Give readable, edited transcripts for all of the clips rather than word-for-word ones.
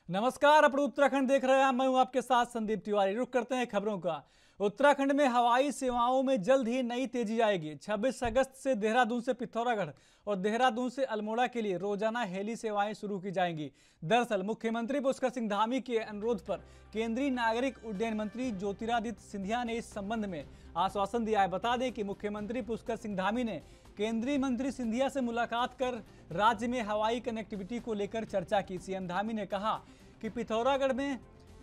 नमस्कार, अपने उत्तराखंड देख रहे हैं। मैं हूं आपके साथ संदीप तिवारी। रुक करते हैं खबरों का। उत्तराखंड में हवाई सेवाओं में जल्द ही नई तेजी आएगी। 26 अगस्त से देहरादून से पिथौरागढ़ और देहरादून से अल्मोड़ा के लिए रोजाना हेली सेवाएं शुरू की जाएंगी। दरअसल मुख्यमंत्री पुष्कर सिंह धामी के अनुरोध पर केंद्रीय नागरिक उड्डयन मंत्री ज्योतिरादित्य सिंधिया ने इस संबंध में आश्वासन दिया है। बता दें कि मुख्यमंत्री पुष्कर सिंह धामी ने केंद्रीय मंत्री सिंधिया से मुलाकात कर राज्य में हवाई कनेक्टिविटी को लेकर चर्चा की। सीएम धामी ने कहा कि पिथौरागढ़ में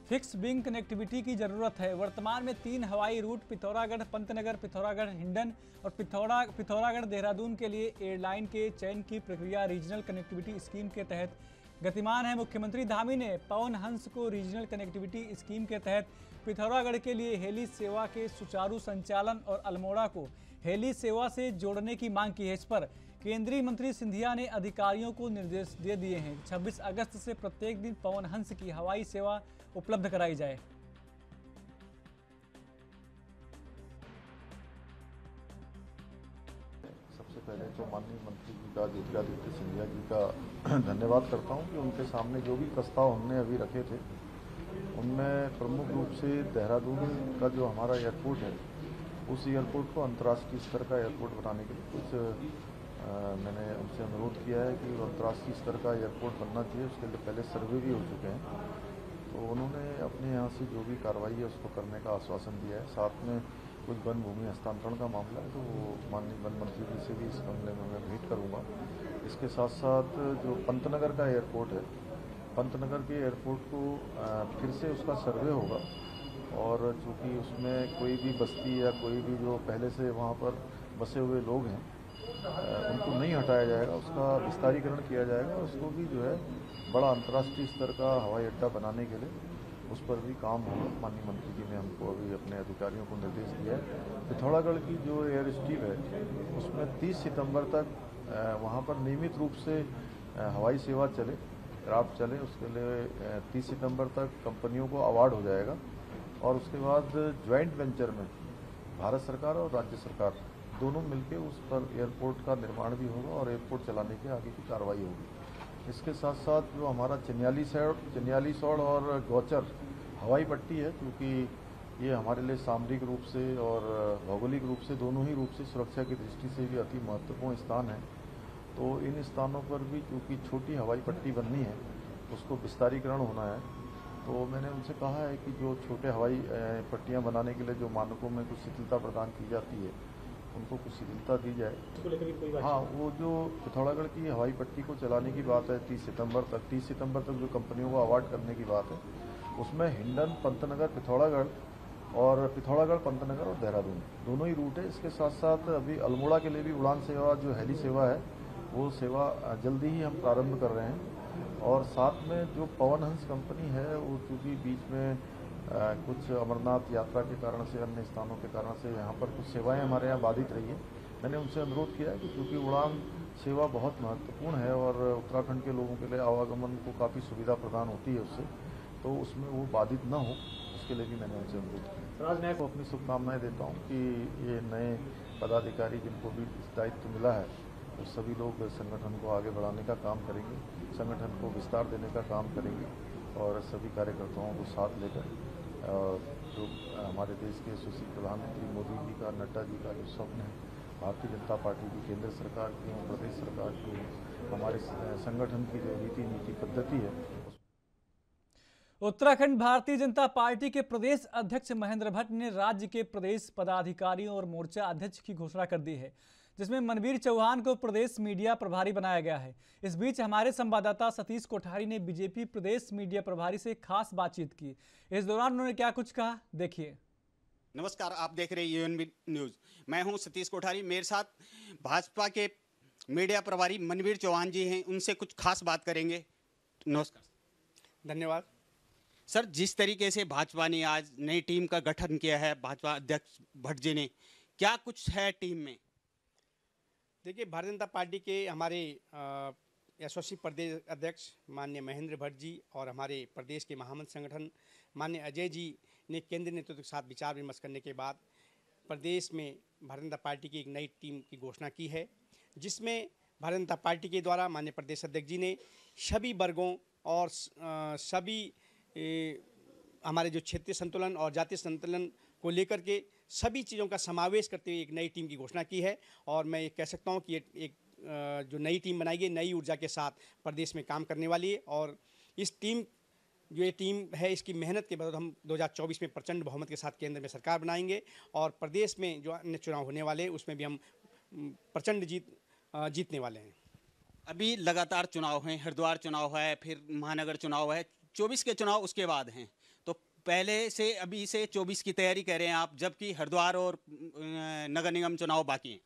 फिक्स विंग कनेक्टिविटी की जरूरत है। वर्तमान में 3 हवाई रूट पिथौरागढ़ पंतनगर, पिथौरागढ़ हिंडन और पिथौरागढ़ देहरादून के लिए एयरलाइन के चयन की प्रक्रिया रीजनल कनेक्टिविटी स्कीम के तहत गतिमान है। मुख्यमंत्री धामी ने पवन हंस को रीजनल कनेक्टिविटी स्कीम के तहत पिथौरागढ़ के लिए हेली सेवा के सुचारू संचालन और अल्मोड़ा को हेली सेवा से जोड़ने की मांग की है। इस पर केंद्रीय मंत्री सिंधिया ने अधिकारियों को निर्देश दे दिए हैं। 26 अगस्त से प्रत्येक दिन पवन हंस की हवाई सेवा उपलब्ध कराई जाए। सबसे पहले तो माननीय मंत्री जी का, ज्योतिरादित्य सिंधिया जी का धन्यवाद करता हूं कि उनके सामने जो भी प्रस्ताव हमने अभी रखे थे उनमें प्रमुख रूप से देहरादून का जो हमारा एयरपोर्ट है उस एयरपोर्ट को अंतर्राष्ट्रीय स्तर का एयरपोर्ट बनाने के लिए कुछ मैंने उनसे अनुरोध किया है कि अंतर्राष्ट्रीय स्तर का एयरपोर्ट बनना चाहिए। उसके लिए पहले सर्वे भी हो चुके हैं, तो उन्होंने अपने यहाँ से जो भी कार्रवाई है उसको करने का आश्वासन दिया है। साथ में कुछ वन भूमि हस्तांतरण का मामला है तो वो माननीय वन मंत्री जी से भी इस मामले में मैं भेंट करूँगा। इसके साथ साथ जो पंतनगर का एयरपोर्ट है, पंतनगर के एयरपोर्ट को फिर से उसका सर्वे होगा और चूँकि उसमें कोई भी बस्ती या कोई भी जो पहले से वहाँ पर बसे हुए लोग हैं उनको नहीं हटाया जाएगा, उसका विस्तारीकरण किया जाएगा। उसको भी जो है बड़ा अंतर्राष्ट्रीय स्तर का हवाई अड्डा बनाने के लिए उस पर भी काम होगा। माननीय मंत्री जी ने हमको अभी अपने अधिकारियों को निर्देश दिया है। पिथौरागढ़ की जो एयर स्ट्रिप है उसमें 30 सितंबर तक वहाँ पर नियमित रूप से हवाई सेवा चले, क्राफ्ट चले। उसके लिए 30 सितंबर तक कंपनियों को अवार्ड हो जाएगा और उसके बाद ज्वाइंट वेंचर में भारत सरकार और राज्य सरकार दोनों मिलकर उस पर एयरपोर्ट का निर्माण भी होगा और एयरपोर्ट चलाने के आगे की कार्रवाई होगी। इसके साथ साथ जो हमारा चिन्यालीसौड़ और गौचर हवाई पट्टी है, क्योंकि ये हमारे लिए सामरिक रूप से और भौगोलिक रूप से दोनों ही रूप से सुरक्षा की दृष्टि से भी अति महत्वपूर्ण स्थान है, तो इन स्थानों पर भी चूँकि छोटी हवाई पट्टी बननी है उसको विस्तारीकरण होना है। तो मैंने उनसे कहा है कि जो छोटे हवाई पट्टियाँ बनाने के लिए जो मानकों में कुछ शिथिलता प्रदान की जाती है उनको कुछ शिथिलता दी जाए। हाँ, वो जो पिथौरागढ़ की हवाई पट्टी को चलाने की बात है 30 सितंबर तक जो कंपनियों को अवार्ड करने की बात है, उसमें हिंडन, पंतनगर, पिथौरागढ़ और पिथौरागढ़, पंतनगर और देहरादून दोनों ही रूट है। इसके साथ साथ अभी अल्मोड़ा के लिए भी उड़ान सेवा जो हेली सेवा है वो सेवा जल्दी ही हम प्रारंभ कर रहे हैं। और साथ में जो पवन हंस कंपनी है वो चूँकि बीच में कुछ अमरनाथ यात्रा के कारण से, अन्य स्थानों के कारण से यहाँ पर कुछ सेवाएं हमारे यहाँ बाधित रही है। मैंने उनसे अनुरोध किया है कि क्योंकि उड़ान सेवा बहुत महत्वपूर्ण है और उत्तराखंड के लोगों के लिए आवागमन को काफ़ी सुविधा प्रदान होती है उससे, तो उसमें वो बाधित न हो, उसके लिए भी मैंने उनसे अनुरोध किया। राजनय को अपनी शुभकामनाएँ देता हूँ कि ये नए पदाधिकारी जिनको भी दायित्व मिला है वो सभी लोग संगठन को आगे बढ़ाने का काम करेंगे, संगठन को विस्तार देने का काम करेंगे और सभी कार्यकर्ताओं को साथ लेकर जो हमारे देश के यशस्वी प्रधानमंत्री मोदी जी का, नड्डा जी का जो स्वप्न है, भारतीय जनता पार्टी की, केंद्र सरकार की और प्रदेश सरकार की, हमारे संगठन की जो नीति पद्धति है। उत्तराखंड भारतीय जनता पार्टी के प्रदेश अध्यक्ष महेंद्र भट्ट ने राज्य के प्रदेश पदाधिकारियों और मोर्चा अध्यक्ष की घोषणा कर दी है, जिसमें मनवीर चौहान को प्रदेश मीडिया प्रभारी बनाया गया है। इस बीच हमारे संवाददाता सतीश कोठारी ने बीजेपी प्रदेश मीडिया प्रभारी से खास बातचीत की। इस दौरान उन्होंने क्या कुछ कहा, देखिए। नमस्कार, आप देख रहे हैं यूएनबी न्यूज। मैं हूं सतीश कोठारी। मेरे साथ भाजपा के मीडिया प्रभारी मनवीर चौहान जी हैं, उनसे कुछ खास बात करेंगे। नमस्कार। धन्यवाद सर, जिस तरीके से भाजपा ने आज नई टीम का गठन किया है, भाजपा अध्यक्ष भट्ट जी ने, क्या कुछ है टीम में? देखिए, भारतीय जनता पार्टी के हमारे यशस्वी प्रदेश अध्यक्ष माननीय महेंद्र भट्ट जी और हमारे प्रदेश के महामंत्री संगठन माननीय अजय जी ने केंद्रीय नेतृत्व के साथ विचार विमर्श करने के बाद प्रदेश में भारतीय जनता पार्टी की एक नई टीम की घोषणा की है, जिसमें भारतीय जनता पार्टी के द्वारा माननीय प्रदेश अध्यक्ष जी ने सभी वर्गों और सभी हमारे जो क्षेत्रीय संतुलन और जातीय संतुलन को लेकर के सभी चीज़ों का समावेश करते हुए एक नई टीम की घोषणा की है। और मैं ये कह सकता हूँ कि ये एक जो नई टीम बनाई गई नई ऊर्जा के साथ प्रदेश में काम करने वाली है। और इस टीम जो ये टीम है इसकी मेहनत के बाद हम 2024 में प्रचंड बहुमत के साथ केंद्र में सरकार बनाएंगे और प्रदेश में जो अन्य चुनाव होने वाले हैं उसमें भी हम प्रचंड जीतने वाले हैं। अभी लगातार चुनाव हैं, हरिद्वार चुनाव है, फिर महानगर चुनाव है, 24 के चुनाव उसके बाद हैं। तो पहले से अभी से 24 की तैयारी कर रहे हैं आप, जबकि हरिद्वार और नगर निगम चुनाव बाकी हैं।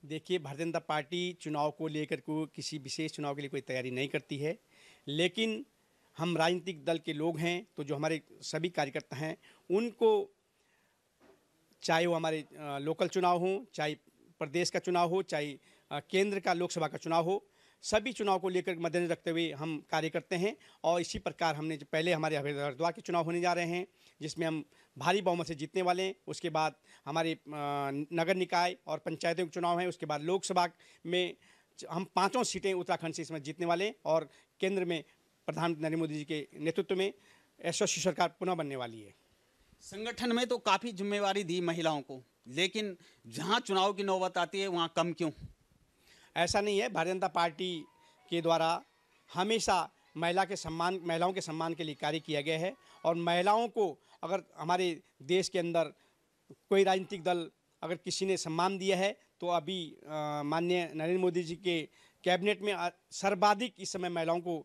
देखिए, भारतीय जनता पार्टी चुनाव को लेकर को किसी विशेष चुनाव के लिए कोई तैयारी नहीं करती है, लेकिन हम राजनीतिक दल के लोग हैं तो जो हमारे सभी कार्यकर्ता हैं उनको चाहे वो हमारे लोकल चुनाव हो, चाहे प्रदेश का चुनाव हो, चाहे केंद्र का लोकसभा का चुनाव हो, सभी चुनाव को लेकर मद्देनजर रखते हुए हम कार्य करते हैं। और इसी प्रकार हमने जो पहले हमारे हरिद्वार के चुनाव होने जा रहे हैं जिसमें हम भारी बहुमत से जीतने वाले हैं। उसके बाद हमारे नगर निकाय और पंचायतों के चुनाव हैं। उसके बाद लोकसभा में हम 5 सीटें उत्तराखंड से इसमें जीतने वाले हैं और केंद्र में प्रधानमंत्री नरेंद्र मोदी जी के नेतृत्व में एसओसी सरकार पुनः बनने वाली है। संगठन में तो काफ़ी जिम्मेवारी दी महिलाओं को, लेकिन जहां चुनाव की नौबत आती है वहां कम क्यों? ऐसा नहीं है। भारतीय जनता पार्टी के द्वारा हमेशा महिलाओं के सम्मान के लिए कार्य किया गया है। और महिलाओं को अगर हमारे देश के अंदर कोई राजनीतिक दल अगर किसी ने सम्मान दिया है तो अभी माननीय नरेंद्र मोदी जी के कैबिनेट में सर्वाधिक इस समय महिलाओं को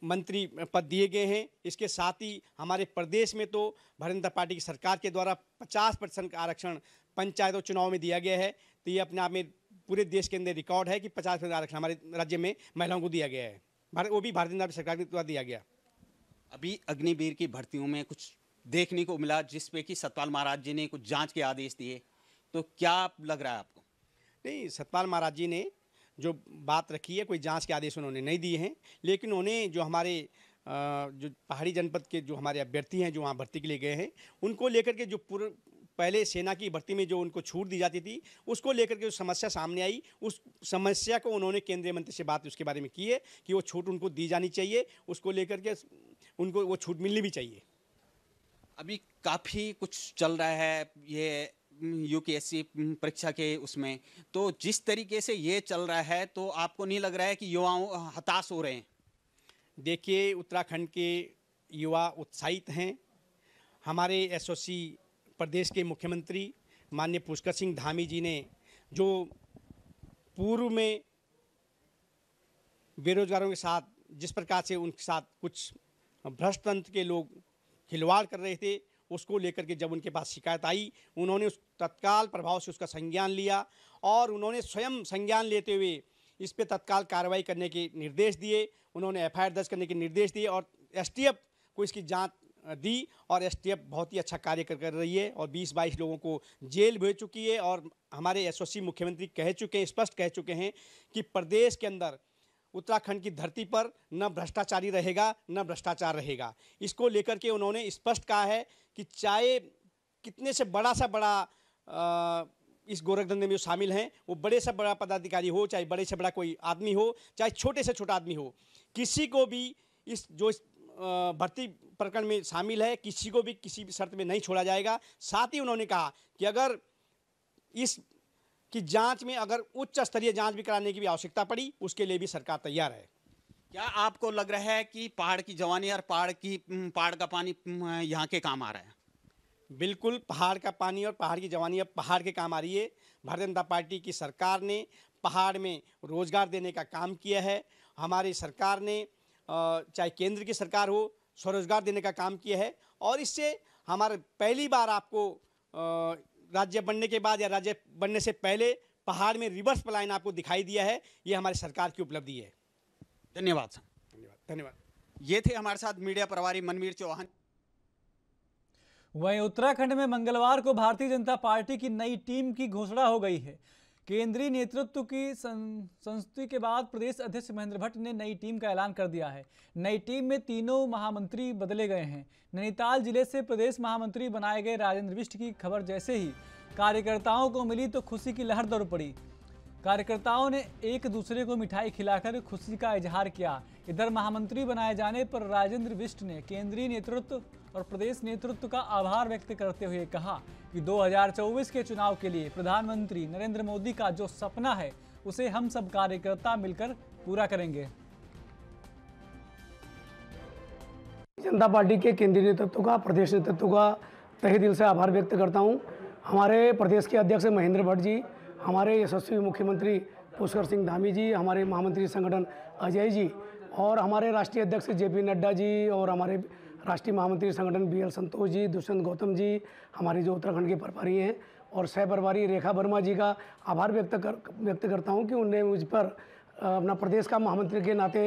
मंत्री पद दिए गए हैं। इसके साथ ही हमारे प्रदेश में तो भारतीय जनता पार्टी की सरकार के द्वारा 50% का आरक्षण पंचायतों चुनाव में दिया गया है। तो ये अपने आप में पूरे देश के अंदर रिकॉर्ड है कि 50% आरक्षण हमारे राज्य में महिलाओं को दिया गया है, वो भी भारतीय जनता पार्टी सरकार के द्वारा दिया गया। अभी अग्निवीर की भर्तियों में कुछ देखने को मिला जिसपे कि सतपाल महाराज जी ने कुछ जांच के आदेश दिए, तो क्या लग रहा है आपको? नहीं, सतपाल महाराज जी ने जो बात रखी है कोई जांच के आदेश उन्होंने नहीं दिए हैं, लेकिन उन्हें जो हमारे जो पहाड़ी जनपद के जो हमारे अभ्यर्थी हैं जो वहाँ भर्ती के लिए गए हैं उनको लेकर के जो पहले सेना की भर्ती में जो उनको छूट दी जाती थी उसको लेकर के जो समस्या सामने आई, उस समस्या को उन्होंने केंद्रीय मंत्री से बात उसके बारे में की है कि वो छूट उनको दी जानी चाहिए, उसको लेकर के उनको वो छूट मिलनी भी चाहिए। अभी काफ़ी कुछ चल रहा है ये यूपीएससी परीक्षा के उसमें, तो जिस तरीके से ये चल रहा है तो आपको नहीं लग रहा है कि युवाओं हताश हो रहे हैं? देखिए, उत्तराखंड के युवा उत्साहित हैं। हमारे एसओसी प्रदेश के मुख्यमंत्री माननीय पुष्कर सिंह धामी जी ने जो पूर्व में बेरोजगारों के साथ जिस प्रकार से उनके साथ कुछ भ्रष्ट तंत्र के लोग खिलवाड़ कर रहे थे उसको लेकर के जब उनके पास शिकायत आई उन्होंने उस तत्काल प्रभाव से उसका संज्ञान लिया और उन्होंने स्वयं संज्ञान लेते हुए इस पे तत्काल कार्रवाई करने के निर्देश दिए। उन्होंने एफआईआर दर्ज करने के निर्देश दिए और एसटीएफ को इसकी जांच दी और एसटीएफ बहुत ही अच्छा कार्य कर रही है और 20-22 लोगों को जेल भेज चुकी है। और हमारे एसओसी मुख्यमंत्री कह चुके हैं, स्पष्ट कह चुके हैं कि प्रदेश के अंदर उत्तराखंड की धरती पर न भ्रष्टाचारी रहेगा न भ्रष्टाचार रहेगा। इसको लेकर के उन्होंने स्पष्ट कहा है कि चाहे कितने से बड़ा इस गोरखधंधे में जो शामिल हैं वो बड़े से बड़ा पदाधिकारी हो, चाहे बड़े से बड़ा कोई आदमी हो, चाहे छोटे से छोटा आदमी हो, किसी को भी इस भर्ती प्रकरण में शामिल है किसी को भी किसी भी शर्त में नहीं छोड़ा जाएगा। साथ ही उन्होंने कहा कि अगर इस कि जांच में अगर उच्च स्तरीय जांच भी कराने की भी आवश्यकता पड़ी उसके लिए भी सरकार तैयार है। क्या आपको लग रहा है कि पहाड़ की जवानी और पहाड़ का पानी यहाँ के काम आ रहा है? बिल्कुल, पहाड़ का पानी और पहाड़ की जवानी अब पहाड़ के काम आ रही है। भारतीय जनता पार्टी की सरकार ने पहाड़ में रोजगार देने का काम किया है। हमारी सरकार ने चाहे केंद्र की सरकार हो स्वरोजगार देने का काम किया है और इससे हमारे पहली बार आपको राज्य बनने के बाद या राज्य बनने से पहले पहाड़ में रिवर्स पलायन आपको दिखाई दिया है। ये हमारी सरकार की उपलब्धि है। धन्यवाद सर। धन्यवाद। ये थे हमारे साथ मीडिया प्रभारी मनवीर चौहान। वहीं उत्तराखंड में मंगलवार को भारतीय जनता पार्टी की नई टीम की घोषणा हो गई है। केंद्रीय नेतृत्व की संस्तुति के बाद प्रदेश अध्यक्ष महेंद्र भट्ट ने नई टीम का ऐलान कर दिया है। नई टीम में तीनों महामंत्री बदले गए हैं। नैनीताल जिले से प्रदेश महामंत्री बनाए गए राजेंद्र बिष्ट की खबर जैसे ही कार्यकर्ताओं को मिली तो खुशी की लहर दौड़ पड़ी। कार्यकर्ताओं ने एक दूसरे को मिठाई खिलाकर खुशी का इजहार किया। इधर महामंत्री बनाए जाने पर राजेंद्र बिष्ट ने केंद्रीय नेतृत्व और प्रदेश नेतृत्व का आभार व्यक्त करते हुए कहा कि 2024 के चुनाव के लिए प्रधानमंत्री नरेंद्र मोदी का जो सपना है उसे हम सब कार्यकर्ता मिलकर पूरा करेंगे। जनता पार्टी के केंद्रीय नेतृत्व का, प्रदेश नेतृत्व का तहे दिल से आभार व्यक्त करता हूं। हमारे प्रदेश के अध्यक्ष महेंद्र भट्ट जी, हमारे यशस्वी मुख्यमंत्री पुष्कर सिंह धामी जी, हमारे महामंत्री संगठन अजय जी और हमारे राष्ट्रीय अध्यक्ष जेपी नड्डा जी और हमारे राष्ट्रीय महामंत्री संगठन बीएल संतोष जी, दुष्यंत गौतम जी, हमारे जो उत्तराखंड के प्रभारी हैं और सह प्रभारी रेखा वर्मा जी का आभार व्यक्त करता हूं कि उनने मुझ पर अपना प्रदेश का महामंत्री के नाते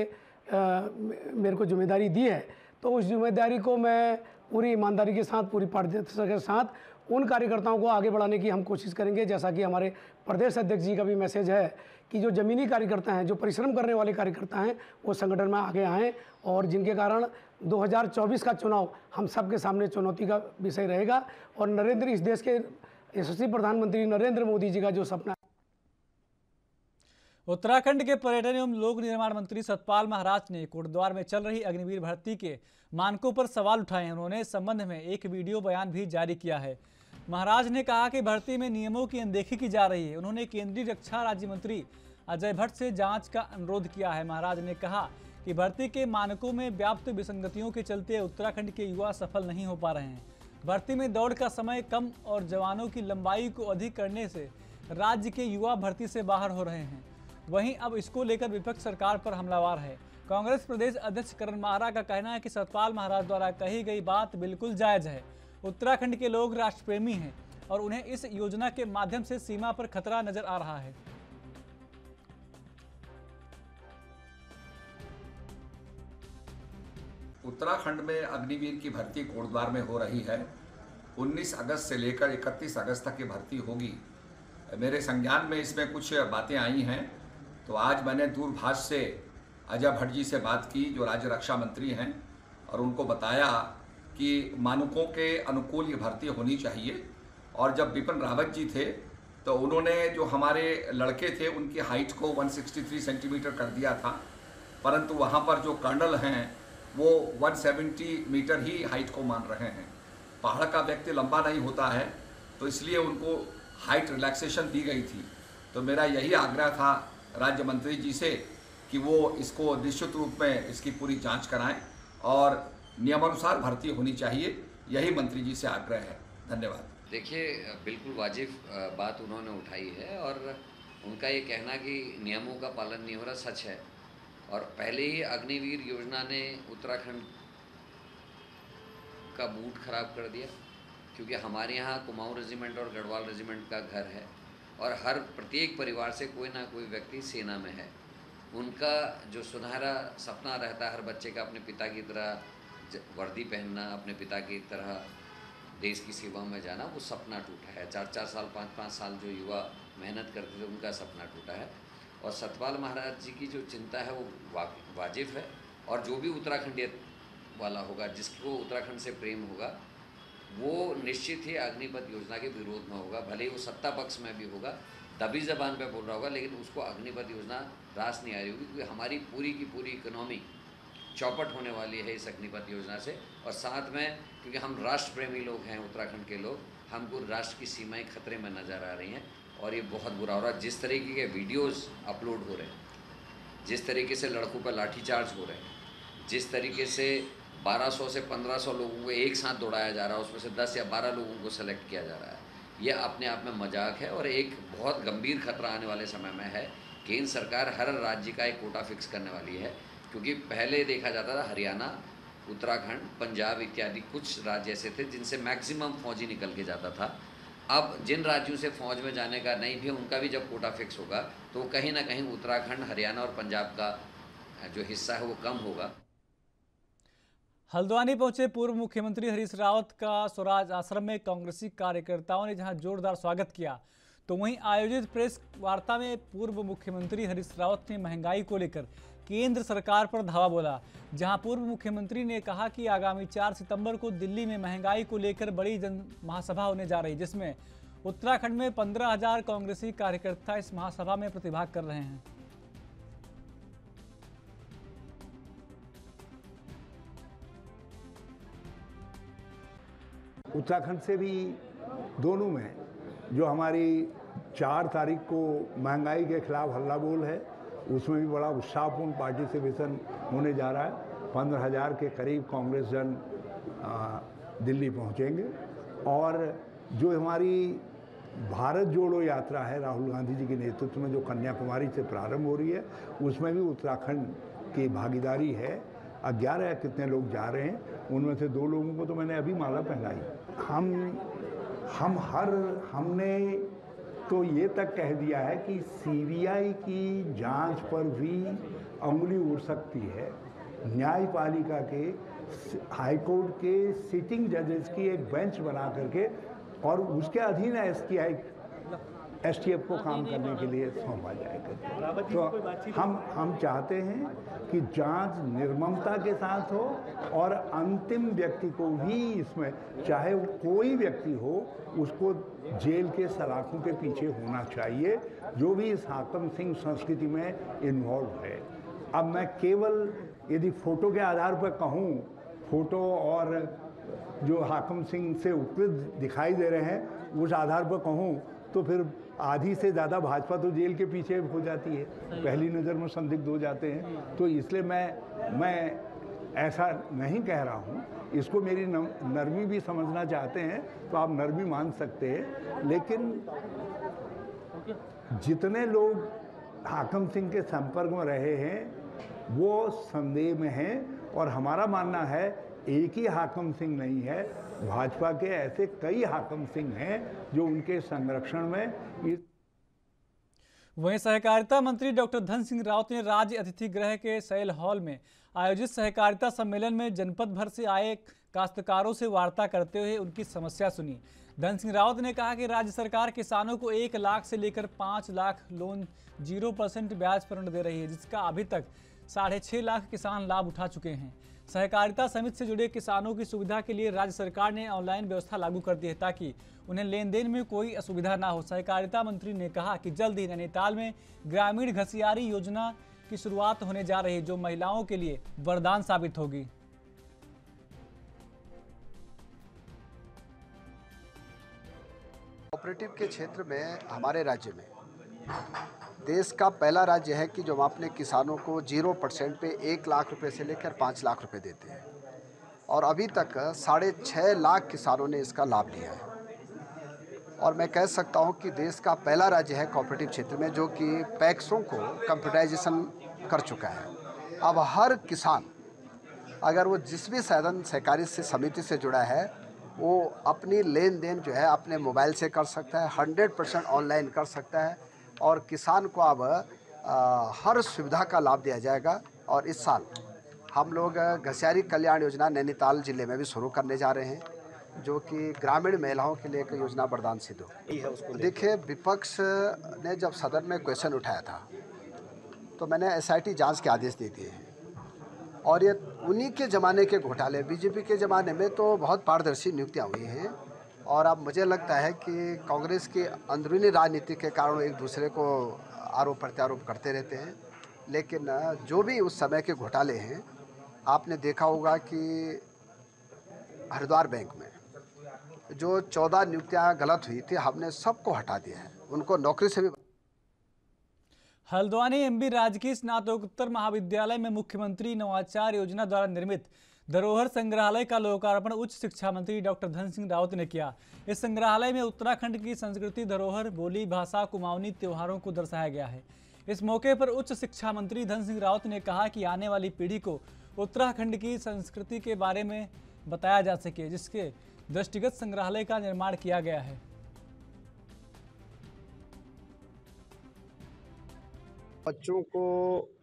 मेरे को जिम्मेदारी दी है। तो उस जिम्मेदारी को मैं पूरी ईमानदारी के साथ, पूरी पारदर्शिता के साथ उन कार्यकर्ताओं को आगे बढ़ाने की हम कोशिश करेंगे। जैसा कि हमारे प्रदेश अध्यक्ष जी का भी मैसेज है कि जो ज़मीनी कार्यकर्ता हैं, जो परिश्रम करने वाले कार्यकर्ता हैं, वो संगठन में आगे आएँ और जिनके कारण 2024 का चुनाव हम सबके सामने चुनौती का विषय रहेगा और इस देश के यशस्वी प्रधानमंत्री नरेंद्र मोदी जी का जो सपना। उत्तराखंड के पर्यटन एवं लोक निर्माण मंत्री सतपाल महाराज ने कोटद्वार में चल रही अग्निवीर भर्ती के मानकों पर सवाल उठाए हैं। उन्होंने इस संबंध में एक वीडियो बयान भी जारी किया है। महाराज ने कहा कि भर्ती में नियमों की अनदेखी की जा रही है। उन्होंने केंद्रीय रक्षा राज्य मंत्री अजय भट्ट से जांच का अनुरोध किया है। महाराज ने कहा कि भर्ती के मानकों में व्याप्त विसंगतियों के चलते उत्तराखंड के युवा सफल नहीं हो पा रहे हैं। भर्ती में दौड़ का समय कम और जवानों की लंबाई को अधिक करने से राज्य के युवा भर्ती से बाहर हो रहे हैं। वहीं अब इसको लेकर विपक्ष सरकार पर हमलावर है। कांग्रेस प्रदेश अध्यक्ष करण माहरा का कहना है कि सतपाल महाराज द्वारा कही गई बात बिल्कुल जायज है। उत्तराखंड के लोग राष्ट्र प्रेमी हैं और उन्हें इस योजना के माध्यम से सीमा पर खतरा नजर आ रहा है। उत्तराखंड में अग्निवीर की भर्ती कोटद्वार में हो रही है। 19 अगस्त से लेकर 31 अगस्त तक की भर्ती होगी। मेरे संज्ञान में इसमें कुछ बातें आई हैं, तो आज मैंने दूरभाष से अजय भट्ट जी से बात की, जो राज्य रक्षा मंत्री हैं, और उनको बताया कि मानकों के अनुकूल ये भर्ती होनी चाहिए। और जब बिपिन रावत जी थे तो उन्होंने जो हमारे लड़के थे उनकी हाइट को 163 सेंटीमीटर कर दिया था, परंतु वहाँ पर जो कर्नल हैं वो 170 मीटर ही हाइट को मान रहे हैं। पहाड़ का व्यक्ति लंबा नहीं होता है, तो इसलिए उनको हाइट रिलैक्सेशन दी गई थी। तो मेरा यही आग्रह था राज्य मंत्री जी से कि वो इसको निश्चित रूप में इसकी पूरी जांच कराएं और नियमानुसार भर्ती होनी चाहिए। यही मंत्री जी से आग्रह है। धन्यवाद। देखिए, बिल्कुल वाजिब बात उन्होंने उठाई है और उनका ये कहना कि नियमों का पालन नहीं हो रहा सच है। और पहले ही अग्निवीर योजना ने उत्तराखंड का मूड खराब कर दिया, क्योंकि हमारे यहाँ कुमाऊं रेजिमेंट और गढ़वाल रेजिमेंट का घर है और हर प्रत्येक परिवार से कोई ना कोई व्यक्ति सेना में है। उनका जो सुनहरा सपना रहता है हर बच्चे का अपने पिता की तरह वर्दी पहनना, अपने पिता की तरह देश की सेवा में जाना, वो सपना टूटा है। 4-4 साल 5-5 साल जो युवा मेहनत करते थे उनका सपना टूटा है। और सतपाल महाराज जी की जो चिंता है वो वाजिब है। और जो भी उत्तराखंड वाला होगा, जिसको उत्तराखंड से प्रेम होगा, वो निश्चित ही अग्निपथ योजना के विरोध में होगा। भले ही वो सत्ता पक्ष में भी होगा, दबी जबान पे बोल रहा होगा, लेकिन उसको अग्निपथ योजना रास नहीं आ रही होगी, क्योंकि हमारी पूरी की पूरी इकोनॉमी चौपट होने वाली है इस अग्निपथ योजना से। और साथ में क्योंकि हम राष्ट्र प्रेमी लोग हैं, उत्तराखंड के लोग, हमको राष्ट्र की सीमाएं खतरे में नज़र आ रही हैं और ये बहुत बुरा हो रहा है। जिस तरीके के वीडियोस अपलोड हो रहे हैं, जिस तरीके से लड़कों पर लाठीचार्ज हो रहे हैं, जिस तरीके से 1200 से 1500 लोगों को एक साथ दौड़ाया जा रहा है, उसमें से 10 या 12 लोगों को सेलेक्ट किया जा रहा है, यह अपने आप में मजाक है और एक बहुत गंभीर खतरा आने वाले समय में है। केंद्र सरकार हर राज्य का एक कोटा फिक्स करने वाली है, क्योंकि पहले देखा जाता था हरियाणा, उत्तराखंड, पंजाब इत्यादि कुछ राज्य ऐसे थे जिनसे मैक्सिमम फौजी निकल के जाता था। अब जिन राज्यों से फौज में जाने का नहीं भी, उनका भी जब कोटा फिक्स होगा तो कहीं ना कहीं उत्तराखंड, हरियाणा और पंजाब का जो हिस्सा है वो कम होगा। हल्द्वानी पहुंचे पूर्व मुख्यमंत्री हरीश रावत का स्वराज आश्रम में कांग्रेसी कार्यकर्ताओं ने जहां जोरदार स्वागत किया, तो वहीं आयोजित प्रेस वार्ता में पूर्व मुख्यमंत्री हरीश रावत ने महंगाई को लेकर केंद्र सरकार पर धावा बोला। जहां पूर्व मुख्यमंत्री ने कहा कि आगामी 4 सितंबर को दिल्ली में महंगाई को लेकर बड़ी जन महासभा होने जा रही, जिसमें उत्तराखंड में 15,000 कांग्रेसी कार्यकर्ता इस महासभा में प्रतिभाग कर रहे हैं। उत्तराखंड से भी दोनों में जो हमारी 4 तारीख को महंगाई के खिलाफ हल्ला बोल है, उसमें भी बड़ा उत्साहपूर्ण पार्टिसिपेशन होने जा रहा है। 15,000 के करीब कांग्रेस जन दिल्ली पहुंचेंगे और जो हमारी भारत जोड़ो यात्रा है राहुल गांधी जी के नेतृत्व में, जो कन्याकुमारी से प्रारंभ हो रही है, उसमें भी उत्तराखंड की भागीदारी है। 11 या कितने लोग जा रहे हैं, उनमें से 2 लोगों को तो मैंने अभी माला पहनाई। हमने तो ये तक कह दिया है कि सीबीआई की जांच पर भी उंगली उठ सकती है। न्यायपालिका के, हाईकोर्ट के सिटिंग जजेस की एक बेंच बना करके और उसके अधीन एसटीएफ को काम करने के लिए सौंपा जाएगा। तो हम चाहते हैं कि जांच निर्ममता के साथ हो और अंतिम व्यक्ति को भी इसमें, चाहे वो कोई व्यक्ति हो, उसको जेल के सलाखों के पीछे होना चाहिए जो भी इस हाकम सिंह संस्कृति में इन्वॉल्व है। अब मैं केवल यदि फोटो के आधार पर कहूँ, फोटो और जो हाकम सिंह से उपलब्ध दिखाई दे रहे हैं उस आधार पर कहूँ तो फिर आधी से ज़्यादा भाजपा तो जेल के पीछे हो जाती है, पहली नज़र में संदिग्ध हो जाते हैं। तो इसलिए मैं ऐसा नहीं कह रहा हूँ, इसको मेरी नरमी भी समझना चाहते हैं तो आप नरमी मान सकते हैं, लेकिन जितने लोग हाकम सिंह के संपर्क में रहे हैं वो संदेह में हैं और हमारा मानना है एक ही हाकम सिंह नहीं है, भाजपा के ऐसे कई हाकम सिंह हैं जो उनके संरक्षण में। वहीं सहकारिता मंत्री डॉक्टर धन सिंह रावत ने राज्य अतिथि गृह के सैल हॉल में आयोजित सहकारिता सम्मेलन में जनपद भर से आए काश्तकारों से वार्ता करते हुए उनकी समस्या सुनी। धन सिंह रावत ने कहा कि राज्य सरकार किसानों को 1 लाख से लेकर 5 लाख लोन 0% ब्याज पर ऋण दे रही है, जिसका अभी तक 6.5 लाख किसान लाभ उठा चुके हैं। सहकारिता समिति से जुड़े किसानों की सुविधा के लिए राज्य सरकार ने ऑनलाइन व्यवस्था लागू कर दी है ताकि उन्हें लेन देन में कोई असुविधा ना हो। सहकारिता मंत्री ने कहा कि जल्द ही नैनीताल में ग्रामीण घसियारी योजना की शुरुआत होने जा रही है, जो महिलाओं के लिए वरदान साबित होगी। कोऑपरेटिव के क्षेत्र में हमारे राज्य में देश का पहला राज्य है कि जो हम अपने किसानों को 0% पे 1 लाख रुपए से लेकर 5 लाख रुपए देते हैं और अभी तक 6.5 लाख किसानों ने इसका लाभ लिया है। और मैं कह सकता हूं कि देश का पहला राज्य है कोऑपरेटिव क्षेत्र में जो कि पैक्सों को कंप्यूटराइजेशन कर चुका है। अब हर किसान अगर वो जिस भी सहकारी से समिति से जुड़ा है वो अपनी लेन देन जो है अपने मोबाइल से कर सकता है, 100% ऑनलाइन कर सकता है और किसान को अब हर सुविधा का लाभ दिया जाएगा। और इस साल हम लोग घसियारी कल्याण योजना नैनीताल जिले में भी शुरू करने जा रहे हैं, जो कि ग्रामीण महिलाओं के लिए एक योजना वरदान सिद्ध हो। देखिए, विपक्ष ने जब सदन में क्वेश्चन उठाया था तो मैंने एसआईटी जांच के आदेश दे दिए हैं और ये उन्हीं के ज़माने के घोटाले, बीजेपी के ज़माने में तो बहुत पारदर्शी नियुक्तियाँ हुई हैं और अब मुझे लगता है कि कांग्रेस की अंदरूनी राजनीति के कारण एक दूसरे को आरोप प्रत्यारोप करते रहते हैं। लेकिन जो भी उस समय के घोटाले हैं, आपने देखा होगा कि हरिद्वार बैंक में जो 14 नियुक्तियाँ गलत हुई थी, हमने सबको हटा दिया है, उनको नौकरी से भी। हल्द्वानी एमबी राजकीय स्नातकोत्तर महाविद्यालय में मुख्यमंत्री नवाचार योजना द्वारा निर्मित धरोहर संग्रहालय का लोकार्पण उच्च शिक्षा मंत्री डॉक्टर धन सिंह रावत ने किया। इस संग्रहालय में उत्तराखंड की संस्कृति, धरोहर, बोली, भाषा, कुमाऊनी त्योहारों को दर्शाया गया है। इस मौके पर उच्च शिक्षा मंत्री धन सिंह रावत ने कहा कि आने वाली पीढ़ी को उत्तराखंड की संस्कृति के बारे में बताया जा सके, जिसके दृष्टिगत संग्रहालय का निर्माण किया गया है। बच्चों को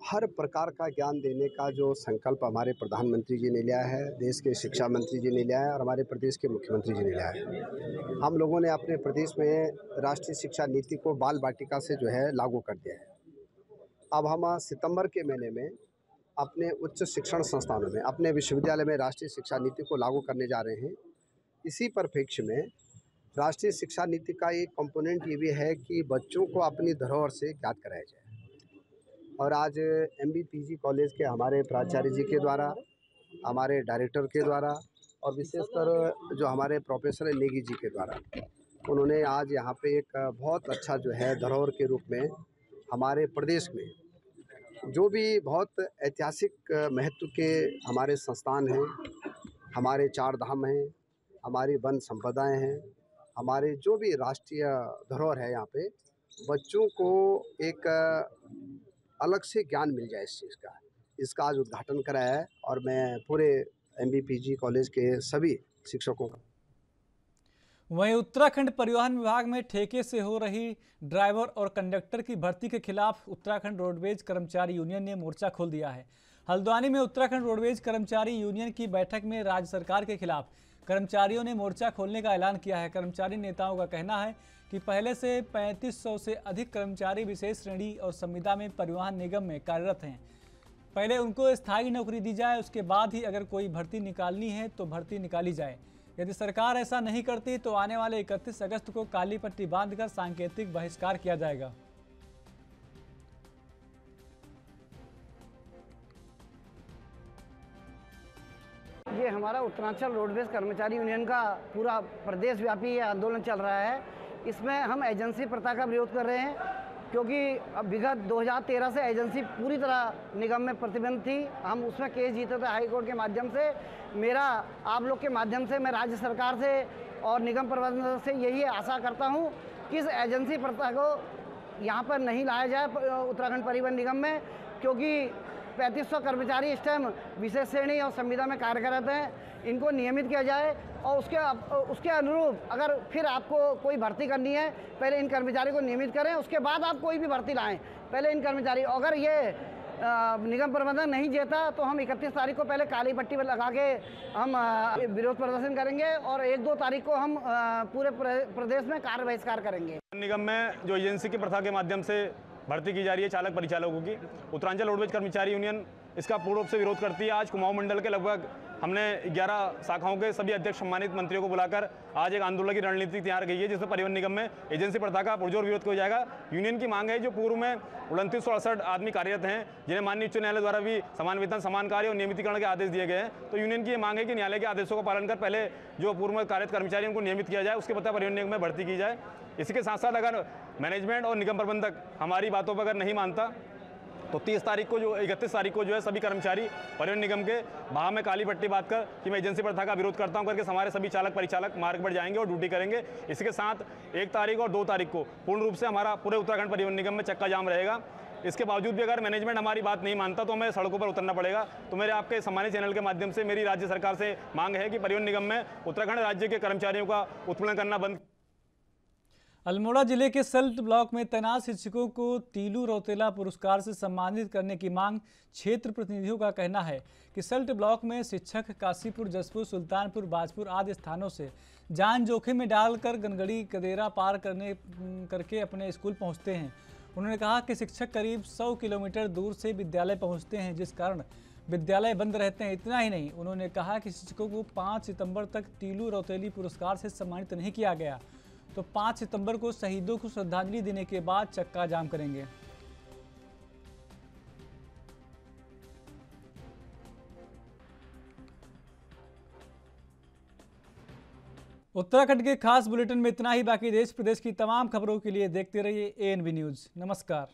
हर प्रकार का ज्ञान देने का जो संकल्प हमारे प्रधानमंत्री जी ने लिया है, देश के शिक्षा मंत्री जी ने लिया है और हमारे प्रदेश के मुख्यमंत्री जी ने लिया है। हम लोगों ने अपने प्रदेश में राष्ट्रीय शिक्षा नीति को बाल बाटिका से जो है लागू कर दिया है। अब हम सितंबर के महीने में अपने उच्च शिक्षण संस्थानों में, अपने विश्वविद्यालय में राष्ट्रीय शिक्षा नीति को लागू करने जा रहे हैं। इसी परिप्रेक्ष्य में राष्ट्रीय शिक्षा नीति का एक कंपोनेंट ये भी है कि बच्चों को अपनी धरोहर से ज्ञात कराया जाए। और आज MBPG कॉलेज के हमारे प्राचार्य जी के द्वारा, हमारे डायरेक्टर के द्वारा और विशेषकर जो हमारे प्रोफेसर नेगी जी के द्वारा, उन्होंने आज यहाँ पे एक बहुत अच्छा जो है धरोहर के रूप में हमारे प्रदेश में जो भी बहुत ऐतिहासिक महत्व के हमारे संस्थान हैं, हमारे 4 धाम हैं, हमारी वन संपदाएं हैं, हमारे जो भी राष्ट्रीय धरोहर है, यहाँ पे बच्चों को एक अलग से ज्ञान मिल जाए इस चीज़ का, इसका आज उद्घाटन कराया है। और मैं पूरे MBPG कॉलेज के सभी शिक्षकों का। वहीं उत्तराखंड परिवहन विभाग में ठेके से हो रही ड्राइवर और कंडक्टर की भर्ती के खिलाफ उत्तराखंड रोडवेज कर्मचारी यूनियन ने मोर्चा खोल दिया है। हल्द्वानी में उत्तराखंड रोडवेज कर्मचारी यूनियन की बैठक में राज्य सरकार के खिलाफ कर्मचारियों ने मोर्चा खोलने का ऐलान किया है। कर्मचारी नेताओं का कहना है कि पहले से 3500 से अधिक कर्मचारी विशेष श्रेणी और संविदा में परिवहन निगम में कार्यरत हैं। पहले उनको स्थायी नौकरी दी जाए, उसके बाद ही अगर कोई भर्ती निकालनी है तो भर्ती निकाली जाए। यदि सरकार ऐसा नहीं करती तो आने वाले 31 अगस्त को काली पट्टी बांधकर सांकेतिक बहिष्कार किया जाएगा। ये हमारा उत्तरांचल रोडवेज कर्मचारी यूनियन का पूरा प्रदेश व्यापी आंदोलन चल रहा है। इसमें हम एजेंसी प्रथा का विरोध कर रहे हैं, क्योंकि विगत 2013 से एजेंसी पूरी तरह निगम में प्रतिबंध थी। हम उसमें केस जीते थे हाई कोर्ट के माध्यम से। मेरा आप लोग के माध्यम से मैं राज्य सरकार से और निगम प्रबंधन से यही आशा करता हूं कि इस एजेंसी प्रथा को यहां पर नहीं लाया जाए उत्तराखंड परिवहन निगम में, क्योंकि 3500 कर्मचारी इस टाइम विशेष श्रेणी और संविदा में कार्यरत हैं। इनको नियमित किया जाए और उसके अनुरूप अगर फिर आपको कोई भर्ती करनी है, पहले इन कर्मचारी को नियमित करें, उसके बाद आप कोई भी भर्ती लाएं। पहले इन कर्मचारी, अगर ये निगम प्रबंधन नहीं जेता तो हम 31 तारीख को पहले काली पट्टी पर लगा के हम विरोध प्रदर्शन करेंगे और 1-2 तारीख को हम पूरे प्रदेश में कार्य बहिष्कार करेंगे। निगम में जो एजेंसी की प्रथा के माध्यम से भर्ती की जा रही है चालक परिचालकों की, उत्तरांचल रोडवेज कर्मचारी यूनियन इसका पूर्ण रूप से विरोध करती है। आज कुमाऊं मंडल के लगभग हमने 11 शाखाओं के सभी अध्यक्ष सम्मानित मंत्रियों को बुलाकर आज एक आंदोलन की रणनीति तैयार की है, जिसमें परिवहन निगम में एजेंसी प्रथा का पुरजोर विरोध किया जाएगा। यूनियन की मांग है जो पूर्व में 2968 आदमी कार्यरत हैं, जिन्हें माननीय उच्च न्यायालय द्वारा भी समान वेतन, समान कार्य और नियमितीकरण के आदेश दिए गए हैं। तो यूनियन की ये मांग है कि न्यायालय के आदेशों का पालन कर पहले जो पूर्व में कार्यरत कर्मचारी उनको नियमित किया जाए, उसके बाद परिवहन निगम में भर्ती की जाए। इसी के साथ साथ अगर मैनेजमेंट और निगम प्रबंधक हमारी बातों पर अगर नहीं मानता तो 31 तारीख को जो है सभी कर्मचारी परिवहन निगम के बाहर में काली पट्टी बांध कर कि मैं एजेंसी प्रथा का विरोध करता हूं करके हमारे सभी चालक परिचालक मार्ग पर जाएंगे और ड्यूटी करेंगे। इसके साथ 1 तारीख और 2 तारीख को पूर्ण रूप से हमारा पूरे उत्तराखंड परिवहन निगम में चक्का जाम रहेगा। इसके बावजूद भी अगर मैनेजमेंट हमारी बात नहीं मानता तो हमें सड़कों पर उतरना पड़ेगा। तो मेरे आपके सम्मानित चैनल के माध्यम से मेरी राज्य सरकार से मांग है कि परिवहन निगम में उत्तराखंड राज्य के कर्मचारियों का उत्पीड़न करना बंद। अल्मोड़ा जिले के सल्ट ब्लॉक में तैनात शिक्षकों को तीलू रौतेला पुरस्कार से सम्मानित करने की मांग क्षेत्र प्रतिनिधियों का कहना है कि सल्ट ब्लॉक में शिक्षक काशीपुर, जसपुर, सुल्तानपुर, बाजपुर आदि स्थानों से जान जोखिम में डालकर गनगड़ी कदेरा पार करके अपने स्कूल पहुंचते हैं। उन्होंने कहा कि शिक्षक करीब 100 किलोमीटर दूर से विद्यालय पहुँचते हैं, जिस कारण विद्यालय बंद रहते हैं। इतना ही नहीं, उन्होंने कहा कि शिक्षकों को 5 सितंबर तक तीलू रौतेली पुरस्कार से सम्मानित नहीं किया गया तो 5 सितंबर को शहीदों को श्रद्धांजलि देने के बाद चक्का जाम करेंगे। उत्तराखंड के खास बुलेटिन में इतना ही। बाकी देश प्रदेश की तमाम खबरों के लिए देखते रहिए ANV न्यूज़। नमस्कार।